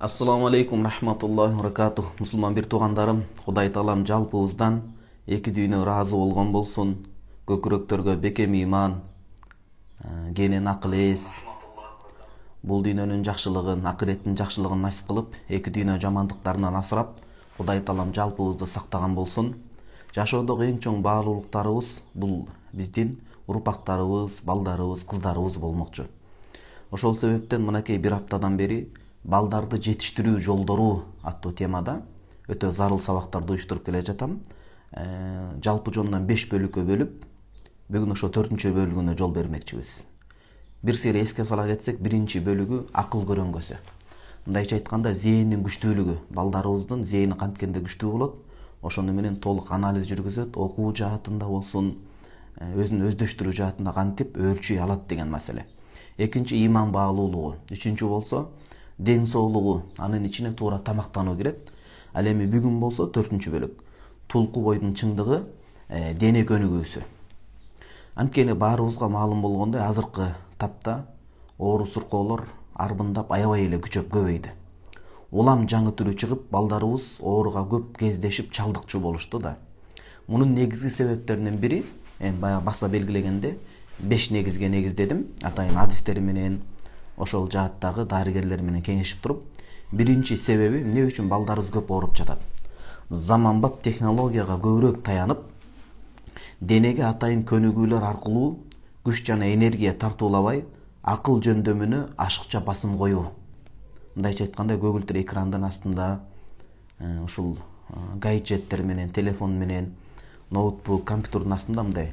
Assalamu alaikum rahmatullahi barakatuh. Musulman bir туғандарым, Құдай Таалам жалпыбыздан эки дүйнө разы болгон болсун. Көкүрөктөргө бекем иман, кенен акыл эс. Бул дүйнөнүн жакшылыгын, акыреттин жакшылыгын насип кылып, эки дүйнө жамандыктарынан асырап, Құдай Таалам жалпыбызды сактаган болсун. Жашоодогу эң чоң баалуулуктарыбыз бул биздин урпактарыбыз, балдарыбыз, кыздарыбыз болмокчу. Ошол себептен мынакей бир аптадан бери балдарды жетиштирүү жолдору аттуу темада өтө зарыл сабактарды уюштуруп келе жатам. Жалпы жонунан 5 бөлүккө бөлүп, бүгүн ошо 4-чү бөлүгүнө жол бермекчибиз. Бир сыйра эске сала кетсек, 1-чи бөлүгү акыл көрөңгөсү. Мындайча айтканда, зээндин күчтүүлүгү, балдарыбыздын зээни канткенде күчтүү болот. Ошону менен толук анализ жүргүзөт, окуу жаатында болсун, өзүн өздөштүрүү жаатында кантип өлчөй алат деген маселе. Экинчи иман баалуулугу, үчүнчү болсо ден соолугу, анын ичине туура тамактануу кирет. Ал эми бүгүн болсо 4-чү бөлүк. Тулку бойдун чыңдыгы, дене көнүгүүсү. Анткени баарыбызга маалым болгондой, азыркы тапта оору суркоолор арбындап аябай эле күчөп көбөйдү. Улам жаңы түрү чыгып, балдарыбыз ооруга көп кездешип чалдыкчу болушту да. Мунун негизги себептеринин бири, баягы баса белгилегенде 5 негизге негиздедим. Атайын адистери менен, ошол жааттагы дарыгерлер менен кеңешип туруп, биринчи себеби эмне үчүн балдарыбыз көп ооруп жатат? Заманбап технологияга көбүрөөк таянып, денеге атайын көнүгүүлөр аркылуу күч жана энергия тартуулабай, акыл жөндөмүнө ашыкча басым коюу. Мындайча айтканда, көгүлтүр экрандын астында, ушул гаджеттер менен, телефон менен, ноутбук, компьютердин астында мындай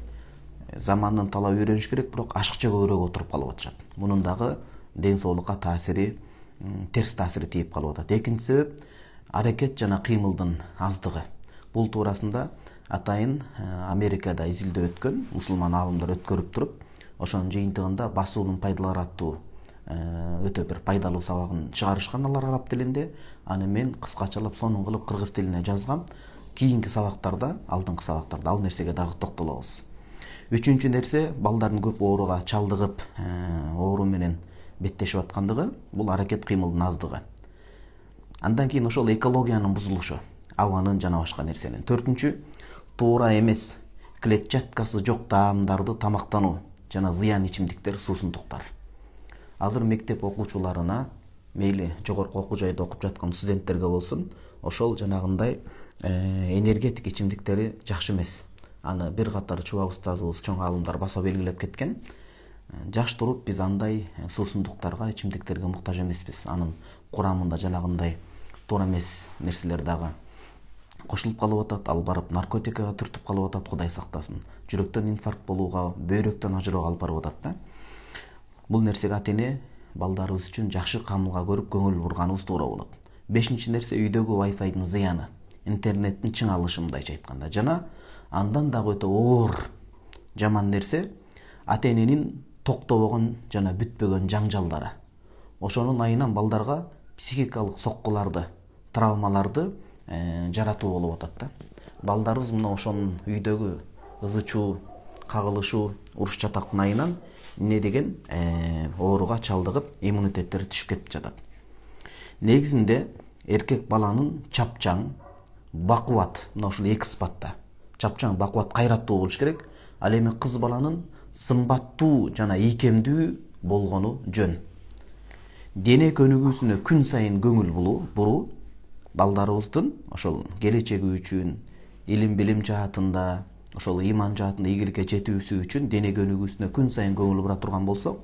замандын талабы үйрөнүш керек, бирок ашыкча көбүрөөк отуруп калып атышат. Мунун дагы ден соолукка таасири, терс таасири тийип калып атат. Экинчи себеп аракет жана кыймылдын аздыгы. Бул туурасында атайын Америкада изилдөө өткөн, мусулман аалымдар өткөрүп туруп, ошонун жыйынтыгында басуунун пайдалары аттуу өтө бир пайдалуу сабагын чыгарышкан алар араб тилинде. Аны мен кыскачалап сонун кылып кыргыз тилине жазгам. Кийинки сабактарда, алдыңкы сабактарда ал нерсеге дагы токтолобуз. Үчүнчү нерсе, балдардын көп ооруга чалдыгып, оору менен беттешип аткандыгы, бул аракет кыймылдын аздыгы. Андан кийин ошол экологиянын бузулушу, абанын жана башка нерсенин. Төртүнчү, туура эмес, клетчаткасы жок таамдарды тамактануу жана зыян ичимдиктер, суусундуктар. Азыр мектеп окуучуларына, мейли жогорку окуу жайда окуп жаткан студенттерге болсун, ошол жанагындай энергетик ичимдиктери жакшы эмес. Аны бир катар чуба устазыбыз, чоң аалымдар баса белгилеп кеткен. Жаш туруп биз андай суусундуктарга, ичимдиктерге муктаж эмеспиз. Анын курамында жанагындай туура эмес нерселер дагы кошулуп калып атат. Ал барып наркотикага түртүп калып атат, Кудай сактасын. Жүрөктөн инфаркт болууга, бөйрөктөн ажыроога алып барып атат да. Бул нерсеге ата-эне балдарыбыз үчүн жакшы камылга көрүп көңүл бурганыбыз туура болот. Бешинчи нерсе, үйдөгү Wi-Fi'дин зыяны, интернеттин чың алышы, мындайча айтканда. Жана андан дагы өтө оор жаман нерсе, ата-эненин токтобогон жана бүтпөгөн жаңжалдары. Ошонун айынан балдарга психикалык соккуларды, травмаларды жаратуу болуп атат да. Балдарыбыз мына ошонун үйдөгү ызы-чуу, кагылышуу, уруш чатактын айынан эмне деген ооруга чалдыгып, иммунитеттери түшүп кетип жатат. Негизинде эркек баланын чапчаң, бакубат, мына ушул эки сыпатта. Чапчаң, бакубат, кайраттуу болуш керек. Ал эми кыз баланын сымбаттуу жана ийкемдүү болгону жөн. Дене көнүгүүсүнө күн сайын көңүл буруу балдарыбыздын ошол келечеги үчүн, илим билим жаатында, ошол иман жаатында ийгиликке жетүүсү үчүн дене көнүгүүсүнө күн сайын көңүл бура турган болсок,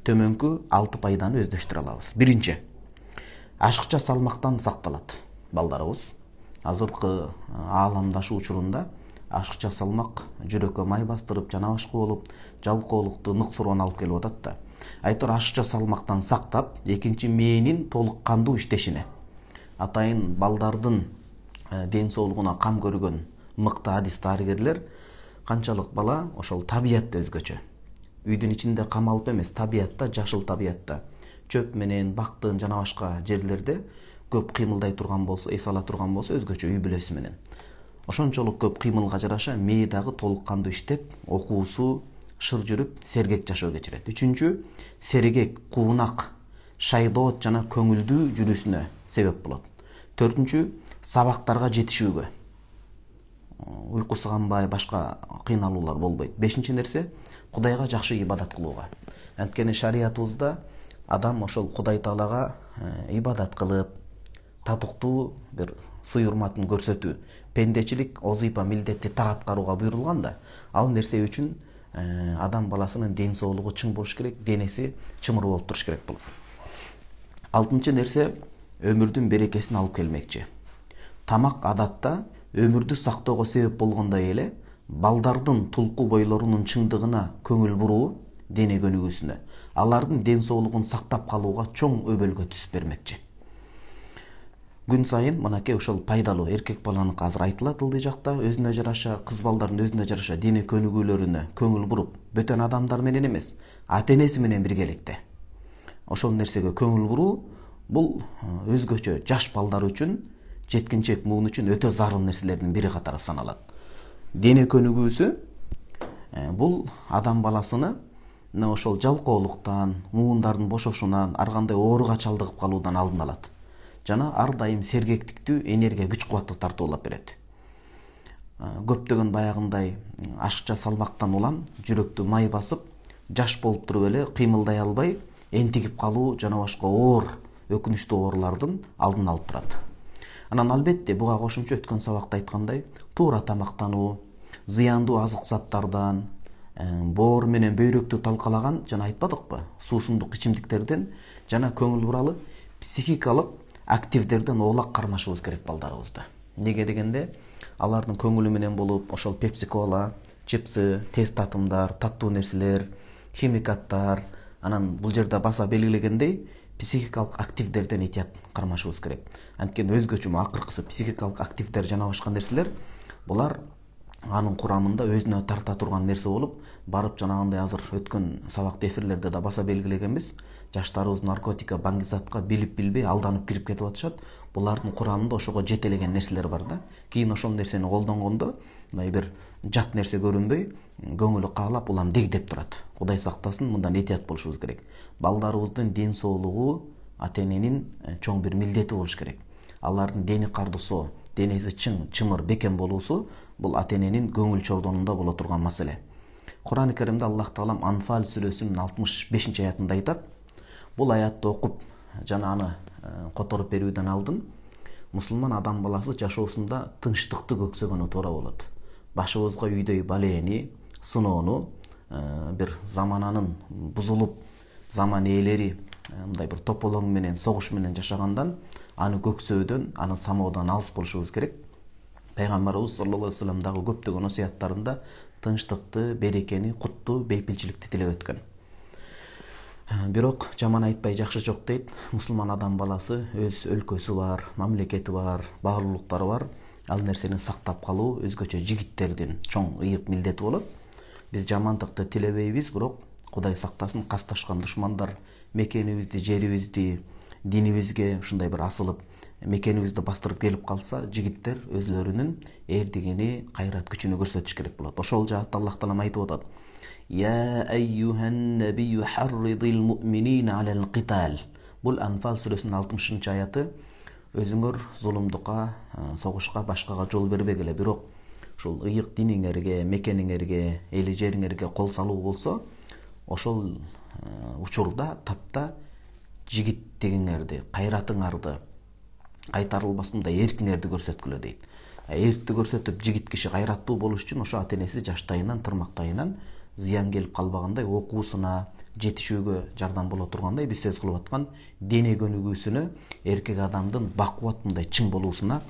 төмөнкү 6 пайданы өздөштүрө алабыз. Биринчи, ашыкча салмактан сакталат балдарыбыз. Азыркы ааламдашуу учурунда ашыкча салмак жүрөккө май бастырып, жана башка болуп, жалкоолукту, ныксыроону алып келип атат да. Айтор ашыкча салмактан сактап, экинчи мээнин толук кандуу иштешине. Атайын балдардын ден соолугуна кам көргөн мыкты адис дарыгерлер канчалык бала ошол табиятта өзгөчө. Үйдүн ичинде камалып эмес, табиятта, жашыл табиятта, чөп менен, бактын жана башка жерлерде көп кыймылдай турган болсо, эс ала турган болсо, өзгөчө үй бүлөсү менен. Ошончолук көп кыймылга жараша мээ дагы толук кандуу иштеп, окуусу, шыр жүрүп, сергек жашоо кечирет. Үчүнчү, сергек, куунак, шайдоот жана көңүлдүү жүрүүсүнө себеп болот. Төртүнчү, сабактарга жетишүүгө. Уйкусу канбай, башка кыйналуулар болбойт. Бешинчи нерсе, Кудайга жакшы ибадат кылууга. Анткени шариятыбызда адам ошол Кудай Таалага ибадат кылып, татыктуу бир сый-урматын көрсөтүү, пендечилик, озыйпа милдетти так аткарууга буйрулган да. Ал нерсе үчүн адам баласынын ден соолугу чың болуш керек, денеси чымыр болуп туруш керек болот. Алтынчы нерсе, өмүрдүн берекесин алып келмекчи. Тамак адатта өмүрдү сактоого себеп болгондой эле, балдардын тулку бойлорунун чыңдыгына көңүл буруу, дене көнүгүүсүнө, алардын ден соолугун сактап калууга чоң өбөлгө түсүп бермекчи. Күн сайын мынакей ошол пайдалуу эркек баланын азыр айтылат ылдый жакта, өзүнө жараша, кыз балдардын өзүнө жараша дене көнүгүүлөрүнө көңүл буруп, бөтөн адамдар менен эмес, ата-энеси менен биргеликте ошол нерсеге көңүл буруу, бул өзгөчө жаш балдар үчүн, жеткинчек муун үчүн өтө зарыл нерселердин бири катары саналат. Дене көнүгүүсү бул адам баласыны ошол жалкоолуктан, муундардын бошошунан, ар кандай ооруга чалдыгып калуудан алдын алат. Жана ар дайым сергектиктүү, энергия, күч кубатты тартуулап берет. Көптөгөн баягындай ашыкча салмактан улам, жүрөктү май басып, жаш болуп туруп эле кыймылдай албай, энтигип калуу жана башка оор, өкүнүчтүү оорулардын алдын алып турат. Анан албетте буга кошумча өткөн сабакта айткандай, туура тамактануу, зыяндуу азык заттардан, боор менен бөйрөктү талкалаган, жана айтпадыкпы, суусундук ичимдиктерден жана көңүл буралы психикалык активдерден оолак кармашыбыз керек балдарыбызды. Неге дегенде, алардын көңүлү менен болуп, ошол пепси-кола, чипсы, тез татымдар, таттуу нерселер, химикаттар, анан бул жерде баса белгилегендей, психикалык активдерден этият кармашыбыз керек. Анткени өзгөчө акыркысы психикалык активдер жана башка нерселер, булар анын курамында өзүнө тарта турган нерсе болуп, барып жанагындай азыр өткөн сабакта эфирлерде да баса белгилегенбиз, жаштарыбыз наркотика, баңгизатка билип билбей алданып кирип кетип атышат. Булардын курамында ошого жетелеген нерселер бар да. Кийин ошол нерсени колдонгондо, мындай бир жат нерсе көрүнбөй, көңүлү каалап, улам дегдеп турат. Кудай сактасын, мындан этият болушубуз керек. Балдарыбыздын ден соолугу ата-эненин чоң бир милдети болуш керек. Алардын дени кардысоо, денеси чың, чымыр, бекем болуусу бул ата-эненин көңүл чордонунда боло турган маселе. Кур'ан-ы Каримде Аллах Таалам Анфал сүрөсүнүн 65-аятында айтат. Бул аятты окуп жана аны которуп берүүдөн алдын мусулман адам баласы жашоосунда тынчтыкты көксөгөнү туура болот. Башыбызга үйдөй балээни, сыноону, бир замананын бузулуп, заман ээлери мындай бир тополоң менен, согуш менен жашагандан, аны көксөөдөн, аны самоодон алыс болушубуз керек. Пайгамбарыбыз саллаллаху алейхи вассалам дагы көптөгөн осуяттарында тынчтыкты, берекени, кутту, бейпилчиликти тилеп өткөн. Бирок жаман айтпай жакшы жок дейт. Мусулман адам баласы өз өлкөсү бар, мамлекети бар, баалуулуктары бар. Ал нерсени сактап калуу өзгөчө жигиттердин чоң ыйык милдети болот. Биз жамандыкты тилебейбиз, бирок Кудай сактасын, касташкан душмандар мекенибизди, жерибизди, динибизге ушундай бир асылып, мекенибизди бастырып келип калса, жигиттер өзлөрүнүн эрдигини, кайрат күчүнү көрсөтүш керек болот. Ошол жаатта Аллах Таалам айтып атат: «Я айюхан набию харридил муъминина алал китал». Бул Анфал сүрөсүнүн 60-аяты. Өзүңөр зулумдукка, согушка, башкага жол бербегиле, бирок ушул ыйык диниңерге, мекениңерге, эли жериңерге кол салуу болсо, ошол учурда тапта жигиттигиңерди, кайратыңарды, кайтарылбасындай эркиңерди көрсөткүлө дейт. Эркти көрсөтүп, жигит киши кайраттуу болуш үчүн ошо ата-энеси жаштайынан, тырмактайынан зыян келип калбагандай, окуусуна жетишүүгө жардам боло тургандай, биз сөз кылып аткан дене көнүгүүсүнө, эркек адамдын бакубат мындай чың болуусуна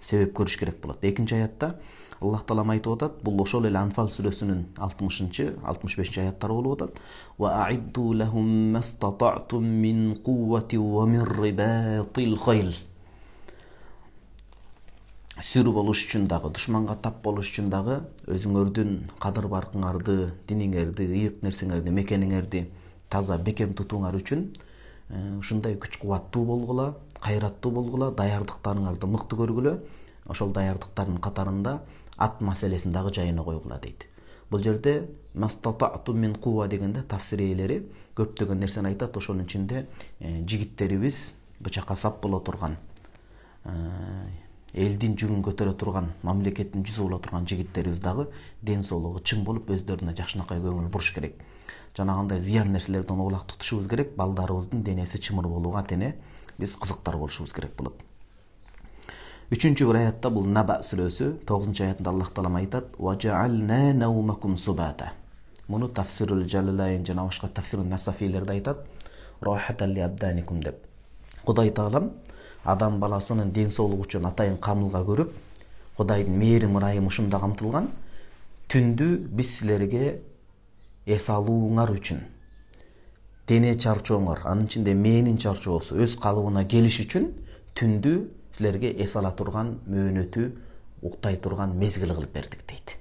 себеп көрүш керек болот. Экинчи аятта Аллах Таалам айтып атат, бул ошол эле Анфал сүрөсүнүн 60-65-аяттары болуп атат. Ва аидду лахум мастатa'tum min quwwati wa min ribatil khayl. Сүр болуш үчүн дагы, душманга тап болуш үчүн дагы өзүңөрдүн кадыр баркыңарды, диниңерди, ыйык нерсеңерди, мекениңерди таза бекем тутууңар үчүн ушундай күч кубаттуу болгула, кайраттуу болгула, даярдыктарыңарды мыкты көргүлө. Ошол даярдыктардын катарында ат маселесин дагы жайына койгула дейт. Бул жерде мастатату мин кува дегенде тафсир ээлери көптөгөн нерсени айтат. Ошонун ичинде жигиттерибиз бычакка сап боло турган, элдин жүгүн көтөрө турган, мамлекеттин жүзү боло турган жигиттерибиз дагы ден соолугу чың болуп, өздөрүнө жакшынакай көңүл буруш керек. Жанагындай зыян нерселерден оолак тутушубуз керек. Балдарыбыздын денеси чымыр болууга атене биз кызыктар болушубуз керек болот. 3-cü bir ayatda bul Naba suresi 9-cü ayatında Allah Teala aytat: "Ve cealna nawmakum subata." Bunu tafsirul Jalalayn jana başka tafsirun Nasafilerde aytat: "Rahatan li abdanikum" dep. Kuday Taalam адам баласынын ден соолугу үчүн атайын камылга көрүп, Кудайдын мээрим ырайымы ушунда камтылган. Түндү биз силерге эс алууңар үчүн, дене чарчооңор, анын ичинде мээнин чарчоосу өз калыбына келиш үчүн түндү силерге эс ала турган, мөөнөтү уктай турган мезгил кылып бердик дейт.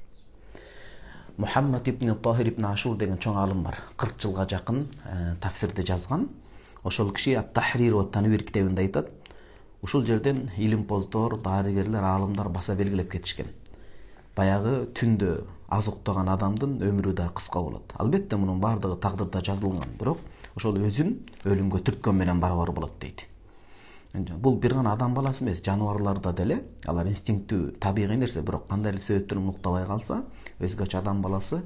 Мухаммад ибн Тахир ибн Ашур деген чоң алым бар. 40 жылга жакын тафсирди жазган. Ошол киши Ат-Тахрир ва Танвир китебинде айтат. Ушул жерден илимпоздор, дарыгерлер, алымдар баса белгилеп кетишкен. Баягы түндө аз уктаган адамдын өмүрү да кыска болот. Албетте мунун бардыгы тагдырда жазылган, бирок ошол өзүн өлүмгө түрткөн менен барабар болот дейт. Бул бир гана адам баласы эмес, жаныбарларда деле алар инстинктүү, табигый нерсе, бирок кандай себептерден уктабай калса, өзгөчө адам баласы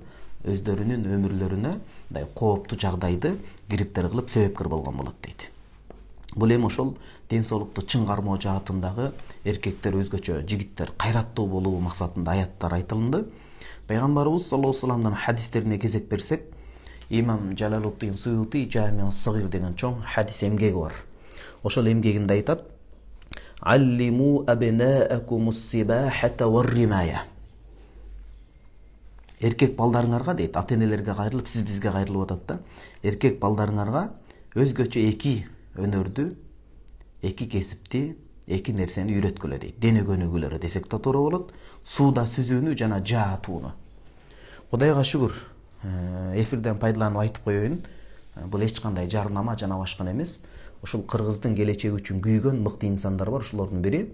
өздөрүнүн өмүрлөрүнө мындай кооптуу жагдайды кириптер кылып себепкер болгон болот дейт. Бул эми ошол ден соолукту чыңгармоо жаатындагы эркектер өзгөчө, жигиттер кайраттуу болуу максатында аяттар айтылды. Пайгамбарыбыз саллаллаху алейхи вассаламдын хадистерине кезек берсек, Имам Жалалуддин Суюти Жами-ус-Сагир деген чоң хадис эмгеги бар. Ошол эмгегинде айтат: "Аллиму абнаакумус-сибахата ва-римая." Эркек балдарыңарга дейт, ата-энелерге кайрылып, сиз бизге кайрылып атат да. Эркек балдарыңарга өзгөчө эки өнөрдү, эки кесипти, эки нерсени үйрөткүлө дейт. Дене көнүгүүлөрү десек да туура болот. Сууда сүзүүнү жана жаа атууну. Кудайга шүгүр, эфирден пайдаланып айтып коеюн. Бул эч кандай жарнама жана башка эмес. Ушул кыргыздын келечеги үчүн күйгөн мыкты инсандар бар. Ошолордун бири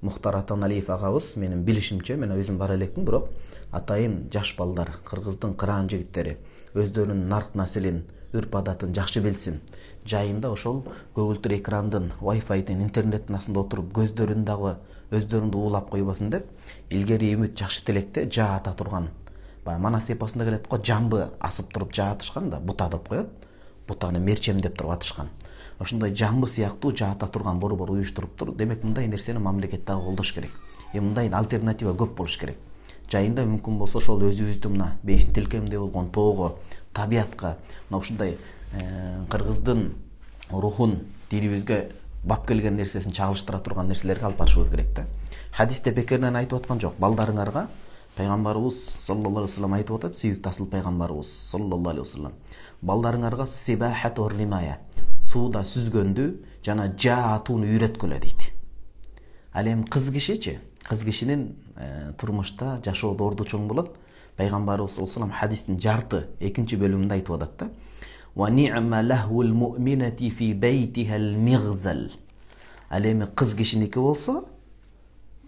Мухтар Атаналиев агабыз. Менин билишимче, мен өзүм бара элекмин, бирок атайын жаш балдар, кыргыздын кыраан жигиттери өздөрүнүн нарк населин, үрп адатын жакшы билсин. Жайында ошол көгүлтүр экрандын, Wi-Fi'дин, интернеттин астында отуруп, көздөрүн дагы өздөрүндү уулап койбосун деп, илгери үмүт жакшы тилекте жаа ата турган. Баягы манас эпосунда келет го, жамбы асып туруп жаа атышкан да, бута деп коет. Бутаны мерчем деп туруп атышкан. Ошондой жамбы сыяктуу жаа ата турган борбор уюштуруптур. Демек мындай нерсени мамлекет дагы колдош керек. Мындай альтернатива көп болуш керек. Жайында мүмкүн болсо ошол өзүбүздүн мына бешин тилкемде болгон тоого, табиятка, мына ушундай кыргыздын рухун, динибизге бап келген нерсесин чагылыштыра турган нерселерге алып барышыбыз керек да. Хадисте бекерден айтып аткан жок. Балдарыңарга Пайгамбарыбыз саллаллаху алейхи вассалам айтып атат, сүйүктүү асыл пайгамбарыбыз саллаллаху алейхи вассалам. Балдарыңарга сибахат ва римая, сууда сүзгөндү жана жаа атууну үйрөткүлө дейт. Ал эми кыз кишичи, кыз кишинин турмушта жашоодо орду чоң болот. Пайгамбарыбыз саллаллаху алейхи вассалам хадистин жарты 2-чи бөлүмүндө айтып атат да. Wa ni'ma lahul mu'minati fi baytiha al-mighzal. Ал эми кыз кишиники болсо,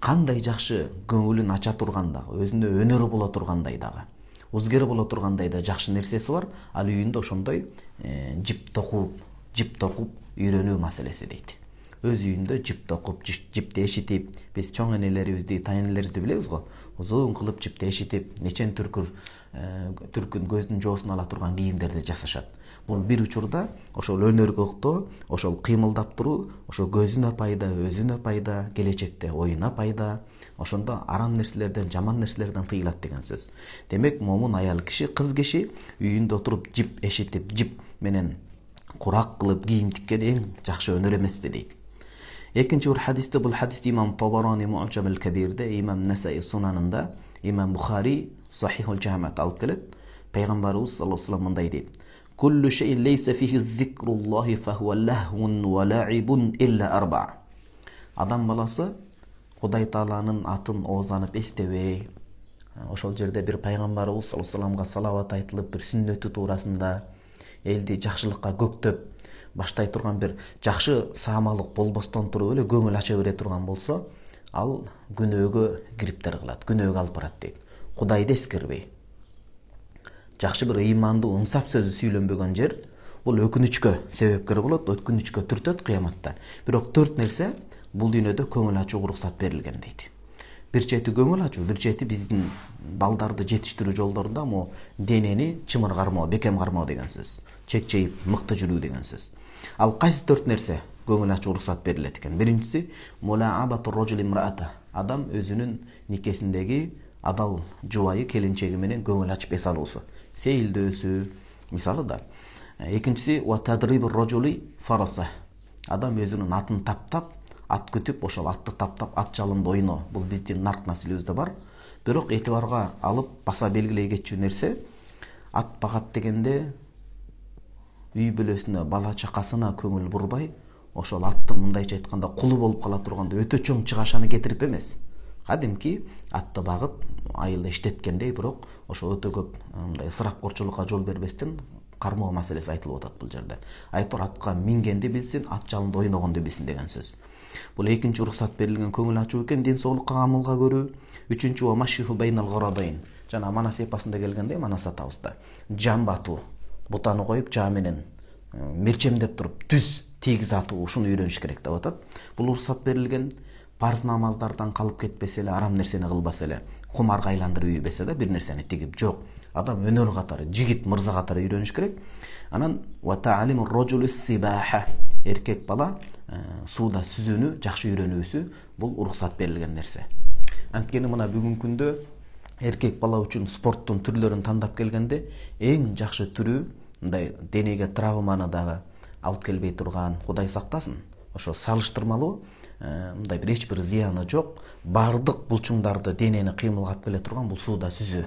кандай жакшы көңүлүн ача турганда, өзүнө өнөрү боло тургандай дагы, узгери боло тургандай да жакшы нерсеси бар. Ал үйүндө ошондой жип токуп үйрөнүү маселеси дейт. Өз үйүндө жип токуп, жипти эшитип, биз чоң энелерибизди, тайнелерибизди билебиз го. Узун кылып жипти эшитип, нечен түркүн көздүн жоосун ала турган кийимдерди жасашат. Бул бир учурда ошол өнөргө ыктоо, ошол кыймылдап туруу, ошо көзүнө пайда, өзүнө пайда, келечекте оюна пайда. Ошондо арам нерселерден, жаман нерселерден тыйылат деген сөз. Демек, момун аял киши, кыз киши үйүндө отуруп жип эшитип, жип менен курак кылып кийим тиккен эң жакшы өнөр эмес дейт. Экинчи бир хадисте, бул хадисти Имам Табарани Муъджам аль-Кабирде, Имам Насаи Сунанында, Имам Бухари Сахихул Жамиат алып келет. Пайгамбарыбыз саллаллаху алейхи вассалам мындай дейт: "Куллу шейин лейса фихи зикруллахи фахуа лахвун ва лаибун илля арба." Адам баласы Кудай Тааланын атын оозанып эстебей, ошол жерде бир пайгамбарыбыз саллаллаху алейхи вассаламга салават айтылып, бир сүннөтү туурасында элди жакшылыкка көктөп баштай турган бир жакшы саамалык болбостон туруп эле көңүл ача бере турган болсо, ал күнөөгө кириптер кылат, күнөөгө алып барат дейт. Кудайды эскербей. жакшы бир ыймандуу ынсап сөзү сүйлөнбөгөн жер бул өкүнүчкө себепкер болот, өкүнүчкө түртөт кыяматта. Бирок 4 нерсе бул дүйнөдө көңүл ачууга уруксат берилген дейт. Бир чети көңүл ачуу, бир чети биздин балдарды жетиштирүү жолдорунда мо денени чымыргармоо, бекем кармоо деген сөз. Чекчейип, мыкты жүрүү деген сөз. Ал кайсы 4 нерсе көңүл ачуу уруксат берилет экен? Биринчиси мулаабату рожули имраата. Адам өзүнүн никесиндеги адал жубайы келинчеги менен көңүл ачып эс алуусу, сейилдөөсү мисалы да. Экинчиси ва тадрибу рожули фараса. Адам өзүнүн атын таптап, ат күтүп, ошол атты таптап, ат жалында ойноо. Бул биздин нарк населибизде бар. Бирок этибарга алып баса белгилей кетчү нерсе, ат багат дегенде үй бүлөсүнө, бала чакасына көңүл бурбай, ошол аттын мындайча айтканда кулу болуп кала турганда өтө чоң чыгашаны кетирип эмес. Кадимки атты багып, айылда иштеткендей, бирок ошо өтө көп мындай ысырапкорчулукка жол бербестен кармоо маселеси айтылып атат бул жерде. Айтор атка мингенди билсин, ат жалында ойногонду билсин деген сөз. Бул экинчи уруксат берилген көңүл ачуу экен, ден соолукка камылга көрүү. Үчүнчү ва машиху байнал гharadайн. Жана манас эпасында келгенде, манас атабызда жан батуу, бутаны коюп жаа менен мерчемдеп туруп түз тийгиз атуу, ушуну үйрөнүш керек деп атат. Бул уруксат берилген. Парз намаздардан калып кетпесе эле, арам нерсени кылбаса эле, кумарга айландырып үйбесе да бир нерсени тигип жок. Адам өнөр катары, жигит, мырза катары үйрөнүш керек. Анан ва та'алиму рожули сибаха. Эркек бала сууда сүзүүнү жакшы үйрөнүүсү бул уруксат берилген нерсе. Анткени мына бүгүнкү күндө эркек бала үчүн спорттун түрлөрүн тандап келгенде эң жакшы түрү мындай денеге травманы дагы алып келбей турган, Кудай сактасын, ошо салыштырмалуу мындай эч бир зыяны жок, бардык булчуңдарды, денени кыймылгап келе турган бул сууда сүзүү.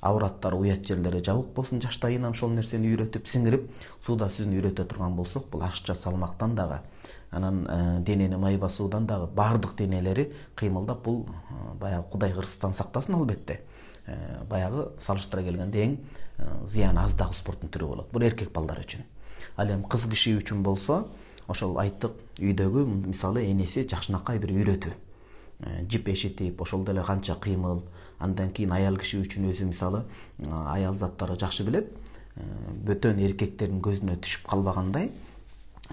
Авраттар, уят жерлери жабык болсун, жаштайынан ошол нерсени үйрөтүп, сиңирип, сууда сүзүүнү үйрөтө турган болсок, бул ашыкча салмактан дагы, анан денени май басуудан дагы бардык денелери кыймылдап, бул баягы Кудай кырсыздан сактасын албетте. Баягы салыштыра келгенде эң зыяны аздагы спорттун түрү болот. Бул эркек балдар үчүн. Ал эми кыз киши үчүн болсо, ошол айттык, үйдөгү мисалы энеси жакшынакай бир үйрөтүү. Жип эшитип, ошол деле канча кыймыл, андан кийин аял киши үчүн өзү мисалы аял заттары жакшы билет. Бөтөн эркектердин көзүнө түшүп калбагандай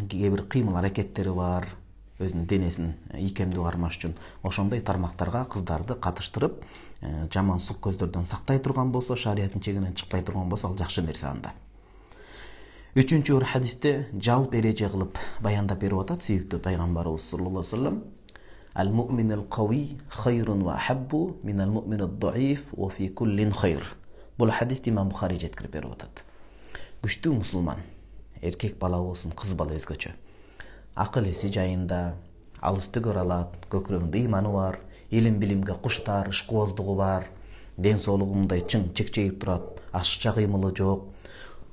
кээ бир кыймыл аракеттери бар, өзүнүн денесин ийкемдүү кармаш үчүн. Ошондой тармактарга кыздарды катыштырып, жаман сук көздөрдөн сактай турган болсо, шариаттын чегинен чыкпай турган болсо, ал жакшы нерсе анда. Үчүнчү бир хадисте жалп эреже кылып баяндап берип атат сүйүктүү пайгамбарыбыз саллаллаху алейхи вассалам. Ал-му'минул кави хайрун ва хаббу минал му'минид даиф ва фи куллин хайр. Бул хадисти Имам Бухари жеткирип берип атат. Күчтүү мусулман, эркек бала болсун, кыз бала өзгөчө. Акыл эси жайында, алысты көрө алат, көкүрөгүндө ыйманы бар, илим билимге куштар, ишкыбоздугу бар, ден соолугу мындай чың чекчейип турат, ашыкча кыймылы жок.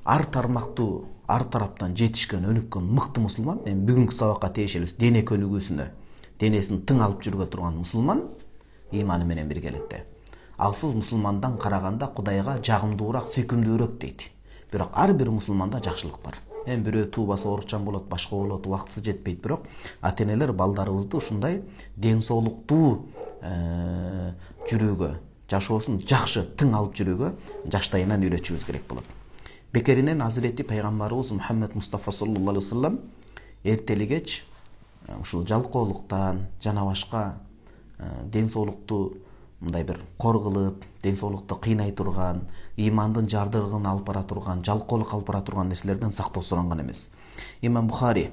Ар тармактуу, ар тараптан жетишкен, өнүккөн мыкты мусулман, эми бүгүнкү сабакка тиешелүү дене көнүгүүсүнө, денесин тың алып жүргө турган мусулман ыйманы менен биргеликте. Алсыз мусулмандан караганда Кудайга жагымдуураак, сүйкүмдүүрөөк дейт. Бирок ар бир мусулманда жакшылык бар. Эми бирөө туубасы оорукчан болот, башка болот, убактысы жетпейт, бирок ата-энелер балдарыбызды ушундай ден соолуктуу жүрүүгө, жашоосун жакшы, тың алып жүрүүгө жаштайынан үйрөтүшүбүз керек болот. Бекеринен Азирети пайгамбарыбыз Мухаммед Мустафа саллаллаху алейхи вассалам эртелигеч ушул жалкоолуктан жана башка ден соолукту мындай бир кор кылып, ден соолукту кыйнай турган, ыймандын жардырыгын алып бара турган, жалкоолук алып бара турган нерселерден сактоо суранган эмес. Имам Бухари,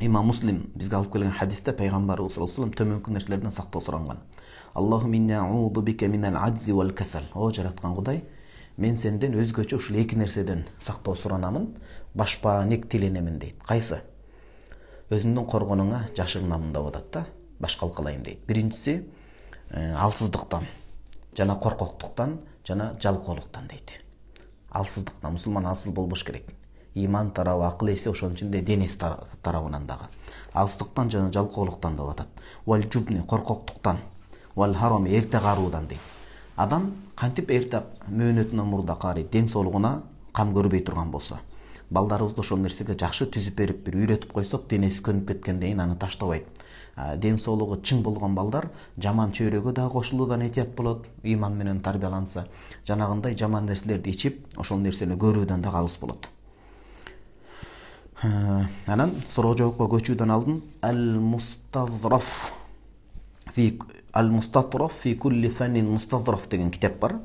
Имам Муслим бизге алып келген хадисте пайгамбарыбыз саллаллаху алейхи вассалам төмөнкү нерселерден сактоо суранган. Аллаху минна аузу бика минал аджзи вал касал. О жараткан Кудай, мен сенден өзгөчө ушул эки нерседен сактоо суранамын, башпаанек тиленемин дейт. Кайсы? Өзүңдүн коргонуңа жашырынамын деп атат да, баш калкалайм дейт. Биринчиси алсыздыктан, жана коркоктуктан, жана жалкоолуктан дейт. Алсыздыктан, мусулман алсыз болбош керек. Иман тарабы, акыл эси, ошонун ичинде денеси тарабынан дагы. Алсыздыктан жана жалкоолуктан деп атат. Вал жубни, коркоктуктан, вал харами, эрте каруудан дейт. Адам кантип эрте мөөнөтүнөн мурда карый, ден соолугуна кам көрбөй турган болсо, балдарыбызды ошол нерсеге жакшы түзүп берип, бир үйрөтүп койсок, денеси көнүп кеткенден кийин аны таштабайт. ден соолугу чың болгон балдар жаман чөйрөгө да кошулуудан этият болот, ыйман менен тарбияланса. Жанагындай жаман нерселерди ичип, ошол нерсени көрүүдөн да калыс болот. Анан суроо жоопко көчүүдөн алдын Al-Mustatraf fi kulli fannin mustadraf деген китеп бар.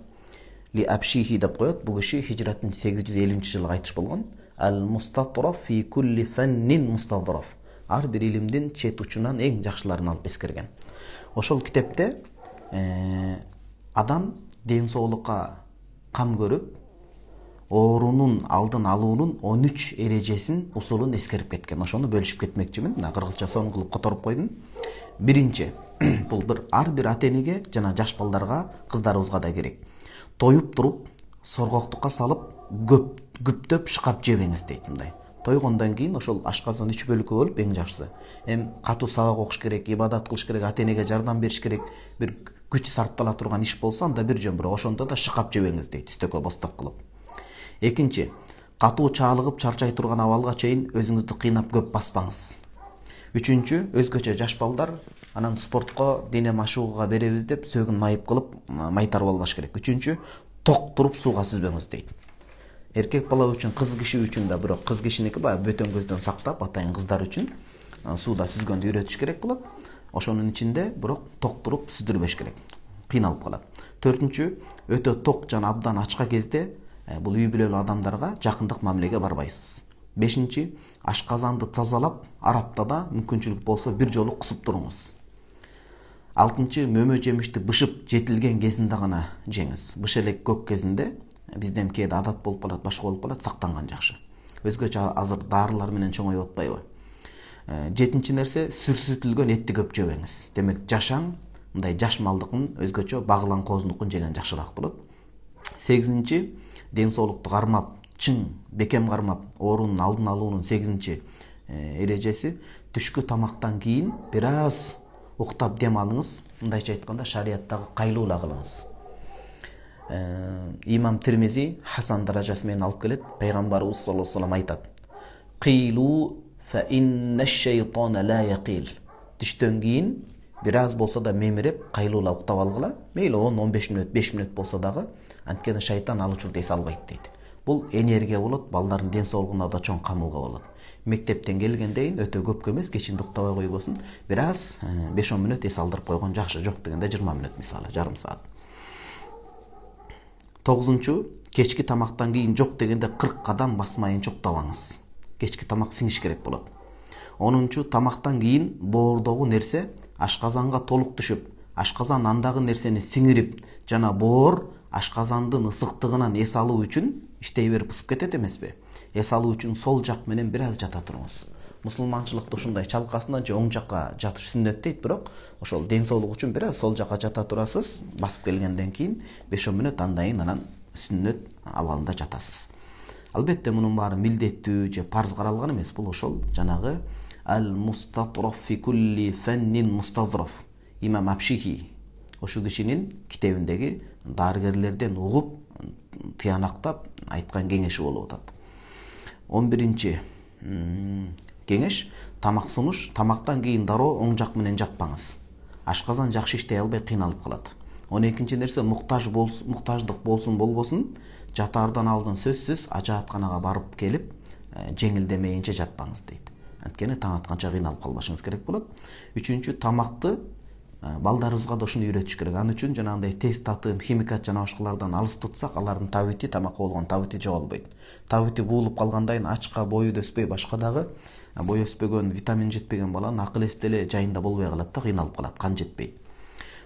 Ли Абшихи деп коет. Бул киши хижраттын 850-жылы кайтыш болгон. Al-Mustatraf fi kulli fannin mustadraf. Ар бир илимдин чет учунан эң жакшыларын алып эскерген. Ошол китепте адам ден соолукка кам көрүп, оорунун алдын алуунун 13 эрежесин, усулун эскерип кеткен. Ошону бөлүшүп кетмекчимин. Мына кыргызча сонун кылып которуп койдум. Биринчи, бул ар бир ата-энеге жана жаш балдарга, кыздарыбызга да керек. Тоюп туруп, соргоктукка салып, күптөп шыкап жебеңиз дейт мындай. Тойгондон кийин ошол ашказан 3 бөлүккө бөлүп эң жакшысы. Катуу сабак окуш керек, ибадат кылыш керек, ата-энеге жардам бериш керек. Бир күч сарптала турган иш болсо, анда бир жөн бирок ошондо да шыкап жебеңиз дейт, үстөккө босток кылып. Экинчи, катуу чаалыгып чарчай турган абалга чейин өзүңүздү кыйнап көп баспаңыз. Үчүнчү, өзгөчө жаш балдар анан спортко, дене машыгууга беребиз деп сөөгүн майып кылып майтарып албаш керек. Үчүнчү, ток туруп сууга сүзбөңүз дейт. Эркек бала үчүн, кыз киши үчүн да, бирок кыз кишиники баягы бөтөн көздөн сактап, атайын кыздар үчүн сууда сүзгөндү үйрөтүш керек болот. Ошонун ичинде бирок ток туруп сүздүрбөш керек. Кыйналып калат. Төртүнчү, өтө ток жана абдан ачка кезде бул үй бүлөлүү адамдарга жакындык мамилеге барбайсыз. Бешинчи, ашказанды тазалап, ар аптада мүмкүнчүлүк болсо бир жолу кусуп туруңуз. Алтынчы, мөмө жемишти бышып жетилген кезинде гана жеңиз. Быш элек көк кезинде бизден кээде адат болуп калат, башка болуп калат, сактанган жакшы. Өзгөчө азыр дарылар менен чоңоюп атпайбы? Жетинчи нерсе, сүрсүтүлгөн этти көп жебеңиз. Демек, жашаң, мындай жаш малдыкын өзгөчө багылан козунукун жеген жакшыраак болот. Сегизинчи, ден соолукту кармап, чың, бекем кармап, оорунун алдын алуунун 8-чи эрежеси, түшкү тамактан кийин бир аз уктап дем алыңыз. Мындайча айтканда, шарияттагы кайлуула кылыңыз. Имам Тирмизи Хасан даражасы менен алып келет. Пайгамбарыбыз саллаллаху алейхи ва саллям айтат: "Қилу фа инна шайтана ла яқил." Түштөн кийин бир аз болсо да мемиреп, кайлуула уктап алгыла. Мейли 10-15 мүнөт, 5 мүнөт болсо дагы, анткени шайтан ал учурда эс албайт дейт. Бул энергия болот, балдардын ден соолугуна да чоң камылга болот. Мектептен келгендейин өтө көпкө эмес, кечинде уктабай койбосун, бир аз 5-10 мүнөт эс алдырып койгон жакшы, жок дегенде 20 мүнөт мисалы, жарым саат. 9-чу, кечки тамактан кийин жок дегенде 40 кадам басмайынча уктабаңыз. Кечки тамак сиңиш керек болот. 10-чу, тамактан кийин боордогу нерсе ашказанга толук түшүп, ашказан андагы нерсени сиңирип, жана боор ашказандын ысыктыгынан эс алуу үчүн иштей берип ысып кетет эмеспи? Эс алуу үчүн сол жак менен бир аз жата туруңуз. Мусулманчылыкта ушундай чалкасынан оң жакка жатыш сүннөт дейт, бирок ошол ден соолук үчүн бир аз сол жакка жата турасыз. Басып келгенден кийин 5-10 мүнөт андайын анан сүннөт абалында жатасыз. Албетте мунун баары милдеттүү же парз каралган эмес. Бул ошол жанагы Al-Mustatraf fi kulli fannin mustazraf. Имам Абшихи ошол кишинин китебиндеги дарыгерлерден угуп, тыянактап айткан кеңеши болуп атат. 11-чи кеңеш: тамак сунуш, тамактан кийин дароо оң жак менен жатпаңыз. Ашказан жакшы иштей албай кыйналып калат. 12-чи нерсе: муктаждык болсун болбосун, жатаардан алдын сөзсүз ажаатканага барып келип, жеңилдемейинче жатпаңыз дейт. Анткени таң атканча кыйналып калбашыңыз керек болот. 3-чү, тамакты балдарыбызга да ушуну үйрөтүш керек. Ан үчүн жанагындай тез татым, химикат жана башкалардан алыс тутсак, алардын табити, тамакка болгон табити жоголбойт. Табити буулуп калгандайын ачка, бою да өспөй, башка дагы бой өспөгөн, витамин жетпеген баланын акыл эс деле жайында болбой калат да, кыйналып калат, кан жетпейт.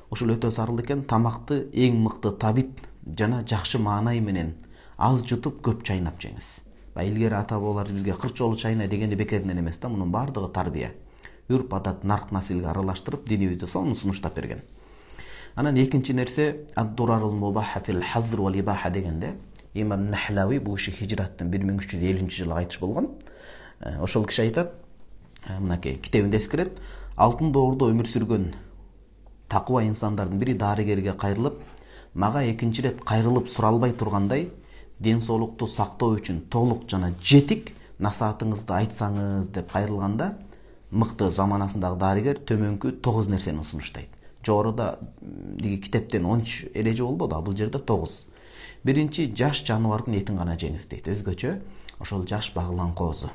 Ушул өтө зарыл экен. Тамакты эң мыкты табит жана жакшы маанай менен аз жутуп, көп чайнап жеңиз. Илгери ата бабалар бизге 40 жолу чайна дегенди бекеринен эмес да, мунун баардыгы тарбия. Үрп адат, нарк насилге аралаштырып, динибизде сонун сунуштап берген. Анан экинчи нерсе: ад-дурарул мубаха фил хазр вал ибаха дегенде, Имам Нахлави бул киши хижраттын 1350-жылы кайтыш болгон. Ошол киши айтат, мынакей китебинде эскерет: алтын доордо өмүр сүргөн такыба инсандардын бири дарыгерге кайрылып, мага экинчи рет кайрылып суралбай тургандай, ден соолукту сактоо үчүн толук жана жетик насаатыңызды айтсаңыз деп кайрылганда, мыкты заманасындагы дарыгер төмөнкү 9 нерсени сунуштайт. Жогоруда диги китептен 13 эреже болбоду, а бул жерде 9. Биринчи, жаш жаныбардын этин гана жеңиз дейт. Өзгөчө ошол жаш багылган коозу.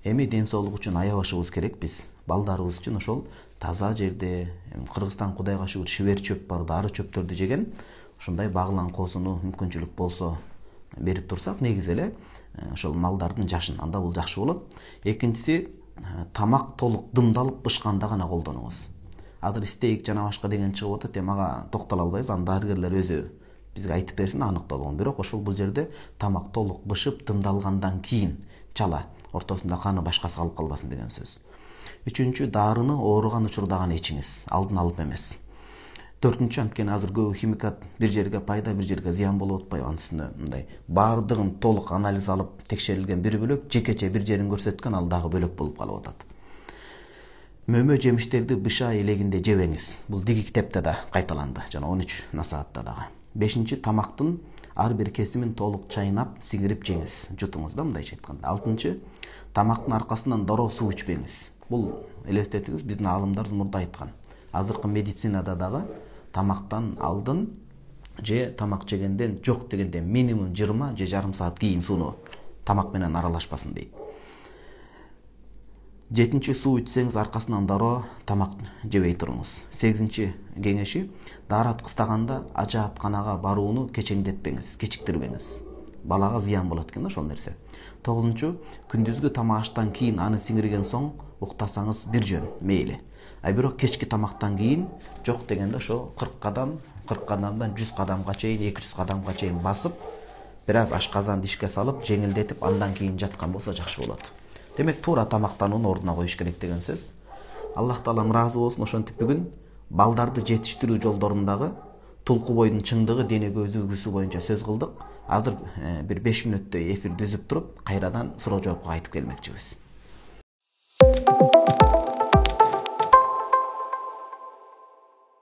Эми ден соолук үчүн аябашыбыз керек биз. Балдарыбыз үчүн ошол таза жерде, Кыргызстан Кудайга шүгүр шибер чөп бар, дары чөптөрдү жеген ушундай багылган коозуну мүмкүнчүлүк болсо берип турсак, негизи эле ошол малдардын жашын, анда бул жакшы болот. Экинчиси, тамак толук дымдалып бышканда гана колдонуңуз. Азыр стейк жана башка деген чыгып атат, ага токтоло албайбыз, аны дарыгерлер өзү бизге айтып берсин, аныкталган. Бирок ошол бул жерде тамак толук бышып дымдалгандан кийин чала, ортосунда каны башкасы калып калбасын деген сөз. Үчүнчү, дарыны ооруган учурда гана ичиңиз, алдын алып эмес. Төртүнчү, анткени азыр көбү химикат бир жерге пайда, бир жерге зыян болуп атпайбы, анын үстүнө мындай баардыгын толук анализ алып текшерилген бир бөлөк, жекече бир жерин көрсөткөн, ал дагы бөлөк болуп калып атат. Мөмө жемиштерди быша элегинде жебеңиз. Бул диги китепте да кайталанды, жана 13 насаатта дагы. Бешинчи, тамактын ар бир кесимин толук чайнап, сиңирип жеңиз, жутуңуз да, мындайча айтканда. Алтынчы, тамактын аркасынан дароо суу ичпеңиз. Бул элестетиңиз, биздин аалымдар мурда айткан. Азыркы медицинада дагы тамактан алдын же тамак жегенден жок дегенде минимум 20 же жарым саат кийин сууну тамак менен аралашпасын дейт. Жетинчи, суу ичсеңиз аркасынан дароо тамак жебей туруңуз. Сегизинчи кеңеши, даарат кыстаганда ажаатканага барууну кечеңдетпеңиз, кечиктирбеңиз. Балага зыян болот экен да ошол нерсе. Тогузунчу, күндүзгү тамаштан кийин аны сиңирген соң уктасаңыз бир жөн, мейли. А бирок кечки тамактан кийин жок дегенде ошо 40 кадамдан 100 кадамга чейин, 200 кадамга чейин басып, бир аз ашказанды ишке салып, жеңилдетип, андан кийин жаткан болсо жакшы болот. Демек, туура тамактанууну ордуна коюш керек деген сөз. Аллах Таалам ыраазы болсун. Ошентип бүгүн балдарды жетиштирүү жолдорундагы тулку бойдун чыңдыгы денеге өзүгүсү боюнча сөз кылдык. Азыр бир 5 мүнөттөй эфир түзүп туруп, кайрадан суроо жоопко кайтып келмекчибиз.